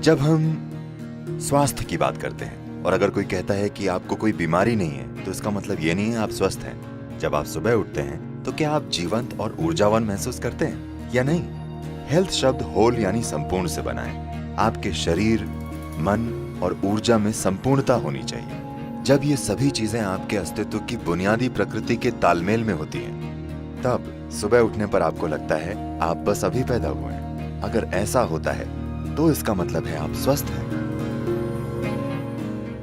जब हम स्वास्थ्य की बात करते हैं और अगर कोई कहता है कि आपको कोई बीमारी नहीं है, तो इसका मतलब ये नहीं है आप स्वस्थ हैं। जब आप सुबह उठते हैं तो क्या आप जीवंत और ऊर्जावान महसूस करते हैं या नहीं? हेल्थ शब्द होल यानी संपूर्ण से बना है। आपके शरीर, मन और ऊर्जा में संपूर्णता होनी चाहिए। जब ये सभी चीजें आपके अस्तित्व की बुनियादी प्रकृति के तालमेल में होती हैं, तब सुबह उठने पर आपको लगता है आप बस अभी पैदा हुए हैं। अगर ऐसा होता है तो इसका मतलब है आप स्वस्थ हैं।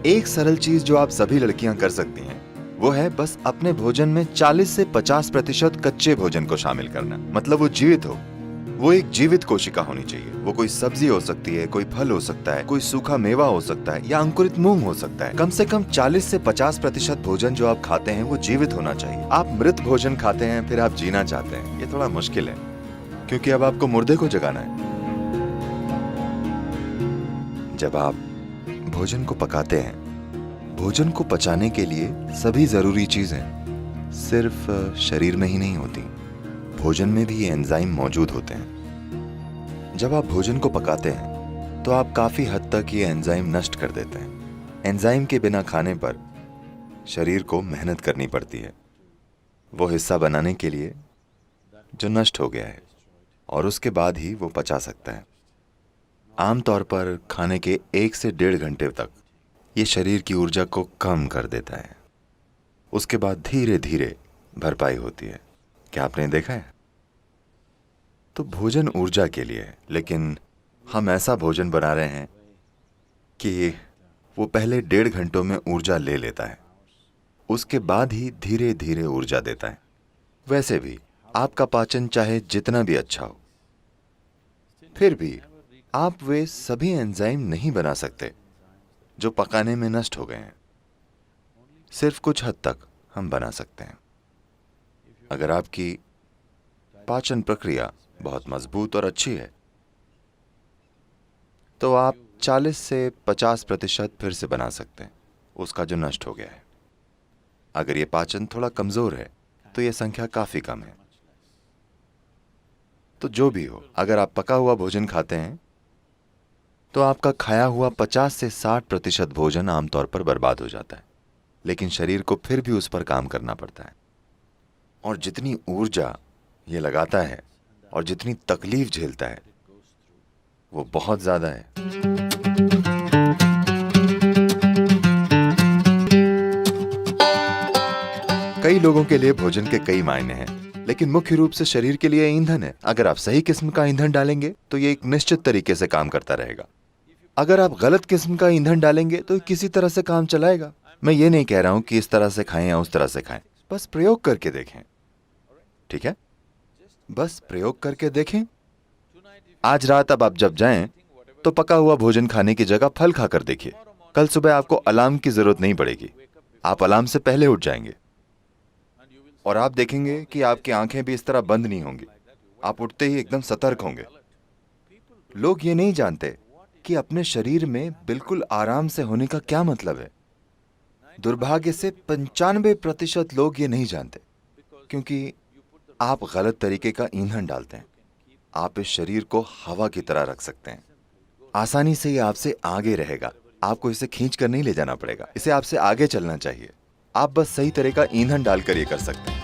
एक सरल चीज जो आप सभी लड़कियां कर सकती हैं वो है बस अपने भोजन में 40 से 50% कच्चे भोजन को शामिल करना। मतलब वो जीवित हो, वो एक जीवित कोशिका होनी चाहिए। वो कोई सब्जी हो सकती है, कोई फल हो सकता है, कोई सूखा मेवा हो सकता है या अंकुरित मूंग हो सकता है। कम से कम 40 से 50% भोजन जो आप खाते हैं वो जीवित होना चाहिए। आप मृत भोजन खाते हैं फिर आप जीना चाहते हैं, ये थोड़ा मुश्किल है, क्योंकि अब आपको मुर्दे को जगाना है। जब आप भोजन को पकाते हैं, भोजन को पचाने के लिए सभी जरूरी चीजें सिर्फ शरीर में ही नहीं होती, भोजन में भी ये एंजाइम मौजूद होते हैं। जब आप भोजन को पकाते हैं तो आप काफी हद तक ये एंजाइम नष्ट कर देते हैं। एंजाइम के बिना खाने पर शरीर को मेहनत करनी पड़ती है वो हिस्सा बनाने के लिए जो नष्ट हो गया है, और उसके बाद ही वो पचा सकता है। आमतौर पर खाने के 1 से 1.5 घंटे तक ये शरीर की ऊर्जा को कम कर देता है। उसके बाद धीरे धीरे भरपाई होती है। क्या आपने देखा है? तो भोजन ऊर्जा के लिए है, लेकिन हम ऐसा भोजन बना रहे हैं कि वो पहले 1.5 घंटों में ऊर्जा ले लेता है, उसके बाद ही धीरे धीरे ऊर्जा देता है। वैसे भी आपका पाचन चाहे जितना भी अच्छा हो, फिर भी आप वे सभी एंजाइम नहीं बना सकते जो पकाने में नष्ट हो गए हैं। सिर्फ कुछ हद तक हम बना सकते हैं। अगर आपकी पाचन प्रक्रिया बहुत मजबूत और अच्छी है तो आप 40 से 50% फिर से बना सकते हैं उसका जो नष्ट हो गया है। अगर ये पाचन थोड़ा कमजोर है तो यह संख्या काफी कम है। तो जो भी हो, अगर आप पका हुआ भोजन खाते हैं तो आपका खाया हुआ 50 से 60% भोजन आमतौर पर बर्बाद हो जाता है, लेकिन शरीर को फिर भी उस पर काम करना पड़ता है। और जितनी ऊर्जा ये लगाता है और जितनी तकलीफ झेलता है वो बहुत ज्यादा है। कई लोगों के लिए भोजन के कई मायने हैं, लेकिन मुख्य रूप से शरीर के लिए ईंधन है। अगर आप सही किस्म का ईंधन डालेंगे तो ये एक निश्चित तरीके से काम करता रहेगा। अगर आप गलत किस्म का ईंधन डालेंगे तो किसी तरह से काम चलाएगा। मैं ये नहीं कह रहा हूं कि इस तरह से खाएं या उस तरह से खाएं, बस प्रयोग करके देखें। ठीक है, बस प्रयोग करके देखें। आज रात अब आप जब जाएं तो पका हुआ भोजन खाने की जगह फल खाकर देखिए। कल सुबह आपको अलार्म की जरूरत नहीं पड़ेगी, आप अलार्म से पहले उठ जाएंगे और आप देखेंगे कि आपकी आंखें भी इस तरह बंद नहीं होंगी। आप उठते ही एकदम सतर्क होंगे। लोग ये नहीं जानते कि अपने शरीर में बिल्कुल आराम से होने का क्या मतलब है। दुर्भाग्य से 95% लोग ये नहीं जानते, क्योंकि आप गलत तरीके का ईंधन डालते हैं। आप इस शरीर को हवा की तरह रख सकते हैं। आसानी से ये आपसे आगे रहेगा। आपको इसे खींच कर नहीं ले जाना पड़ेगा, इसे आपसे आगे चलना चाहिए। आप बस सही तरह का ईंधन डालकर ये कर सकते हैं।